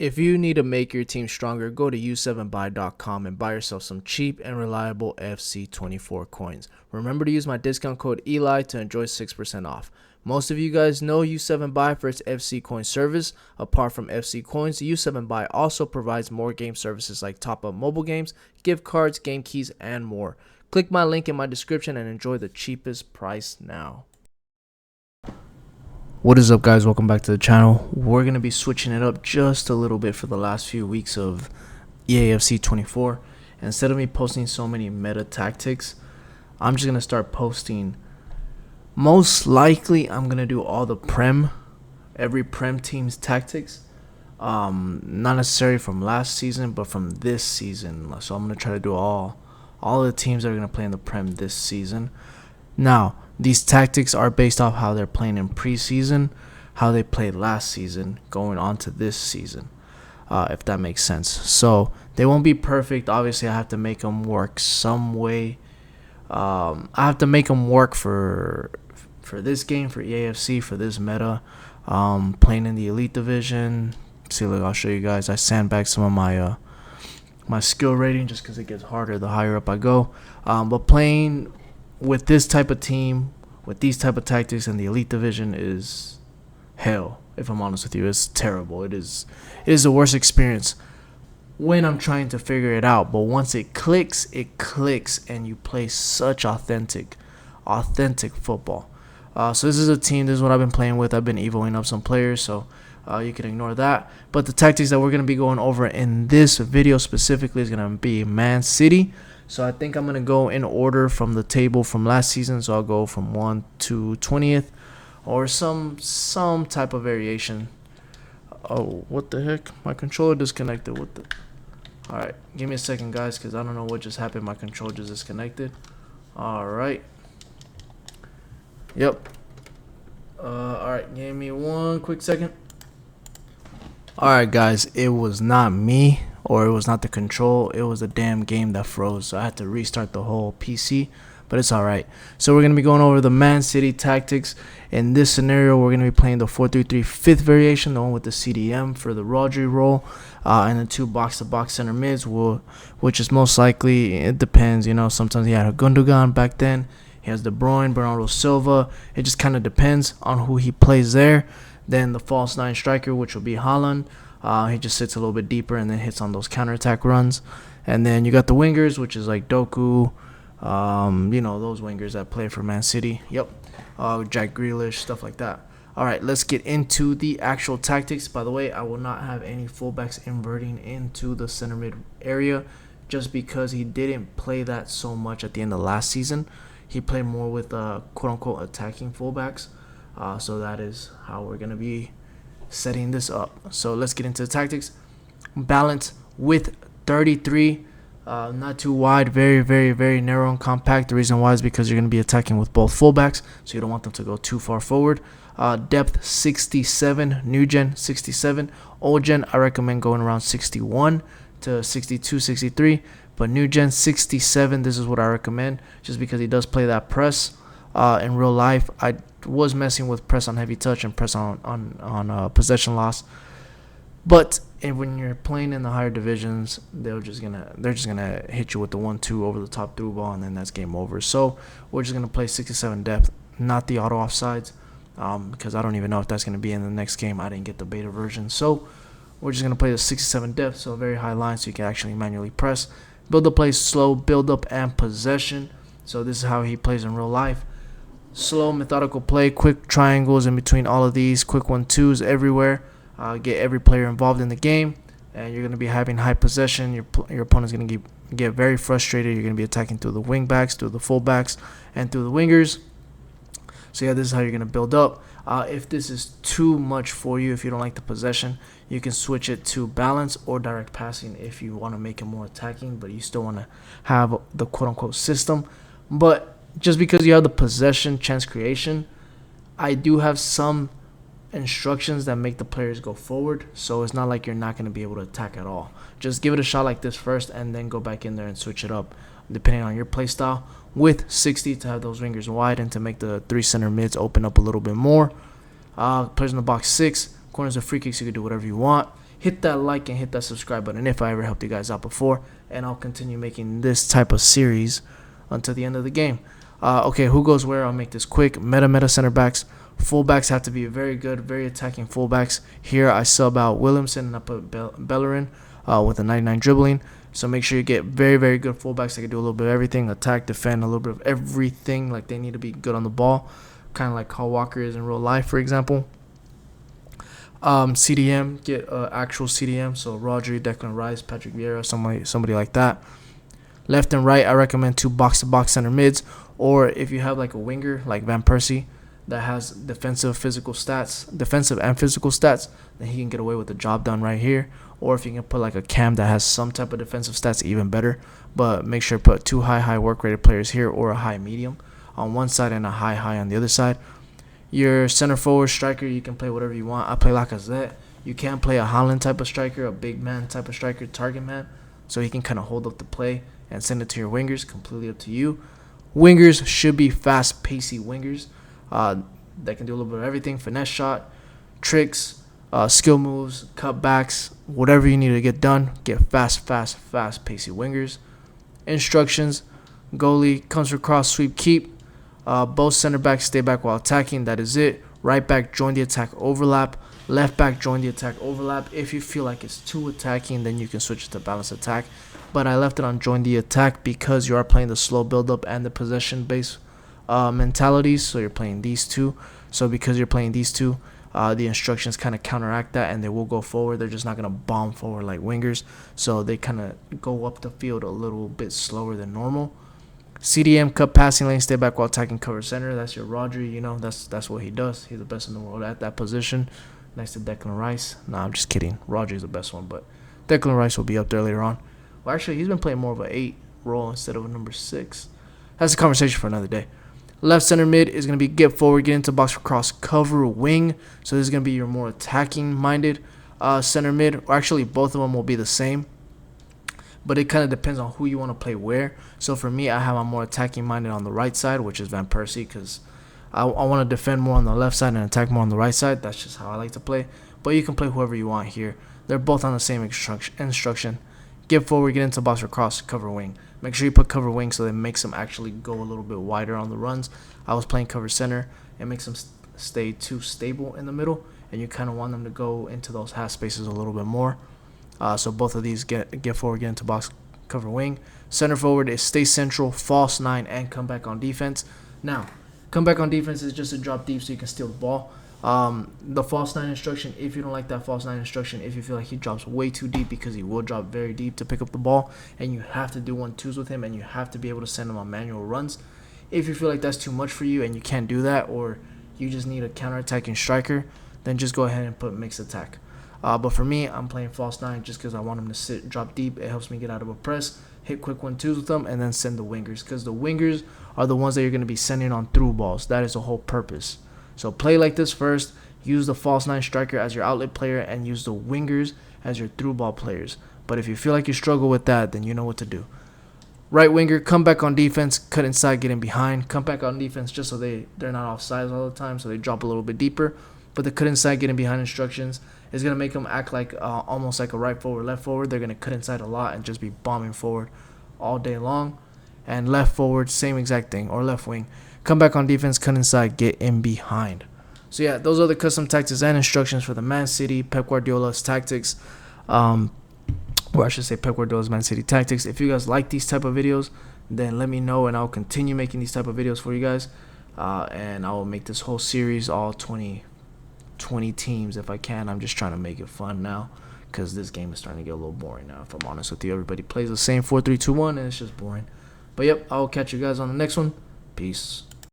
If you need to make your team stronger, go to u7buy.com and buy yourself some cheap and reliable FC24 coins. Remember to use my discount code ELI to enjoy 6% off. Most of you guys know U7Buy for its FC coin service. Apart from FC coins, U7Buy also provides more game services like top-up mobile games, gift cards, game keys, and more. Click my link in my description and enjoy the cheapest price now. What is up, guys? Welcome back to the channel. We're going to be switching it up just a little bit for the last few weeks of EAFC 24. Instead of me posting so many meta tactics, I'm just going to start posting. Most likely, I'm going to do all the every Prem team's tactics. Not necessarily from last season, but from this season. So I'm going to try to do all the teams that are going to play in the Prem this season. Now, these tactics are based off how they're playing in preseason, how they played last season, going on to this season, if that makes sense. So they won't be perfect. Obviously, I have to make them work some way. I have to make them work for this game, for EAFC, for this meta. Playing in the Elite Division. See, look, I'll show you guys. I sandbagged some of my skill rating just because it gets harder the higher up I go. But playing with this type of team, with these type of tactics in the Elite Division is hell. If I'm honest with you, it's terrible. It is the worst experience when I'm trying to figure it out. But once it clicks, and you play such authentic football. So this is a team. This is what I've been playing with. I've been evoing up some players, so you can ignore that. But the tactics that we're going to be going over in this video specifically is going to be Man City. So I think I'm going to go in order from the table from last season. So I'll go from 1 to 20th or some type of variation. Oh, what the heck? My controller disconnected. What the? All right, give me a second, guys, because I don't know what just happened. My controller just disconnected. All right. Yep. All right, give me one quick second. All right, guys, it was not me. Or it was not the control, it was the damn game that froze. So I had to restart the whole PC, but it's alright. So we're going to be going over the Man City tactics. In this scenario, we're going to be playing the 4-3-3 fifth variation, the one with the CDM for the Rodri role, and the two box-to-box center mids, which is most likely, it depends, you know, sometimes he had a Gundogan back then. He has De Bruyne, Bernardo Silva. It just kind of depends on who he plays there. Then the false nine striker, which will be Haaland. He just sits a little bit deeper and then hits on those counterattack runs. And then you got the wingers, which is like Doku, you know, those wingers that play for Man City. Yep. Jack Grealish, stuff like that. All right, let's get into the actual tactics. By the way, I will not have any fullbacks inverting into the center mid area just because he didn't play that so much at the end of last season. He played more with quote-unquote attacking fullbacks. So that is how we're going to be setting this up. So let's get into the tactics. Balance with 33, not too wide, very narrow and compact. The reason why is because you're going to be attacking with both fullbacks, so you don't want them to go too far forward. Depth 67, new gen 67, old gen I recommend going around 61 to 62, 63, but new gen 67, this is what I recommend just because he does play that press. In real life, I was messing with press on heavy touch and press on possession loss, but when you're playing in the higher divisions, they're just gonna hit you with the 1-2 over the top through ball, and then that's game over. So we're just gonna play 67 depth, not the auto offsides, because I don't even know if that's gonna be in the next game. I didn't get the beta version, so we're just gonna play the 67 depth, so a very high line, so you can actually manually press, build the play slow, build up and possession. So this is how he plays in real life. Slow, methodical play, quick triangles in between all of these, quick 1-2s everywhere. Get every player involved in the game, and you're going to be having high possession. Your opponent's going to get very frustrated. You're going to be attacking through the wing backs, through the full backs, and through the wingers. So yeah, this is how you're going to build up. If this is too much for you, if you don't like the possession, you can switch it to balance or direct passing if you want to make it more attacking, but you still want to have the quote-unquote system. But just because you have the possession chance creation, I do have some instructions that make the players go forward, so it's not like you're not going to be able to attack at all. Just give it a shot like this first and then go back in there and switch it up depending on your play style, with 60 to have those wingers wide and to make the three center mids open up a little bit more. Players in the box 6, Corners are free kicks. You can do whatever you want. Hit that like and hit that subscribe button if I ever helped you guys out before. And I'll continue making this type of series until the end of the game. Okay, who goes where? I'll make this quick. Meta center backs. Fullbacks have to be very good, very attacking fullbacks. Here I sub out Williamson and I put Bellerin with a 99 dribbling. So make sure you get very good fullbacks that can do a little bit of everything. Attack, defend, a little bit of everything. Like they need to be good on the ball. Kind of like Kyle Walker is in real life, for example. CDM, get actual CDM. So Rodri, Declan Rice, Patrick Vieira, somebody like that. Left and right, I recommend 2 box-to-box center mids. Or if you have like a winger like Van Persie that has defensive and physical stats, then he can get away with the job done right here. Or if you can put like a Cam that has some type of defensive stats, even better. But make sure to put 2 high work rated players here, or a high medium on one side and a high on the other side. Your center forward striker, you can play whatever you want. I play Lacazette. You can play a Haaland type of striker, a big man type of striker, target man, so he can kind of hold up the play and send it to your wingers. Completely up to you. Wingers should be fast, pacey wingers that can do a little bit of everything: finesse shot, tricks, skill moves, cutbacks, whatever you need to get done. Get fast, pacey wingers. Instructions: goalie comes for cross, sweep, keep. Both center backs stay back while attacking. That is it. Right back, join the attack, overlap. Left back, join the attack, overlap. If you feel like it's too attacking, then you can switch it to balance attack. But I left it on join the attack because you are playing the slow build-up and the possession-based mentalities. So you're playing these two. So because you're playing these two, the instructions kind of counteract that, and they will go forward. They're just not going to bomb forward like wingers. So they kind of go up the field a little bit slower than normal. CDM, cut passing lane, stay back while attacking, cover center. That's your Rodri. You know, that's what he does. He's the best in the world at that position, next to Declan Rice. Nah, I'm just kidding. Rodri's the best one, but Declan Rice will be up there later on. Well, actually, he's been playing more of an 8 role instead of a number 6. That's a conversation for another day. Left center mid is going to be get forward, get into box for cross, cover, wing. So this is going to be your more attacking-minded center mid. Or actually, both of them will be the same. But it kind of depends on who you want to play where. So for me, I have a more attacking-minded on the right side, which is Van Persie, because I want to defend more on the left side and attack more on the right side. That's just how I like to play. But you can play whoever you want here. They're both on the same instruction. Get forward, get into box for cross, cover wing. Make sure you put cover wing so that it makes them actually go a little bit wider on the runs. I was playing cover center. It makes them stay too stable in the middle, and you kind of want them to go into those half spaces a little bit more. So both of these get forward, get into box, cover wing. Center forward is stay central, false 9, and come back on defense. Now, come back on defense is just a drop deep so you can steal the ball. The false 9 instruction, if you don't like that false 9 instruction, if you feel like he drops way too deep, because he will drop very deep to pick up the ball, and you have to do 1-2s with him, and you have to be able to send him on manual runs. If you feel like that's too much for you and you can't do that, or you just need a counter-attacking striker, then just go ahead and put mixed attack. But for me, I'm playing false 9 just because I want him to sit, drop deep. It helps me get out of a press, hit quick 1-2s with them, and then send the wingers, because the wingers are the ones that you're going to be sending on through balls. That is the whole purpose. So play like this first. Use the false 9 striker as your outlet player, and use the wingers as your through ball players. But if you feel like you struggle with that, then you know what to do. Right winger, come back on defense, cut inside, get in behind. Come back on defense just so they're not offside all the time, so they drop a little bit deeper. But the cut inside, get in behind instructions is going to make them act like almost like a right forward, left forward. They're going to cut inside a lot and just be bombing forward all day long. And left forward, same exact thing, or left wing. Come back on defense, cut inside, get in behind. So yeah, those are the custom tactics and instructions for the Man City Pep Guardiola's tactics. Or I should say Pep Guardiola's Man City tactics. If you guys like these type of videos, then let me know, and I'll continue making these type of videos for you guys. And I will make this whole series all 20 teams if I can. I'm just trying to make it fun now, because this game is starting to get a little boring now, if I'm honest with you. Everybody plays the same 4-3-2-1, and it's just boring. But yep, I'll catch you guys on the next one. Peace.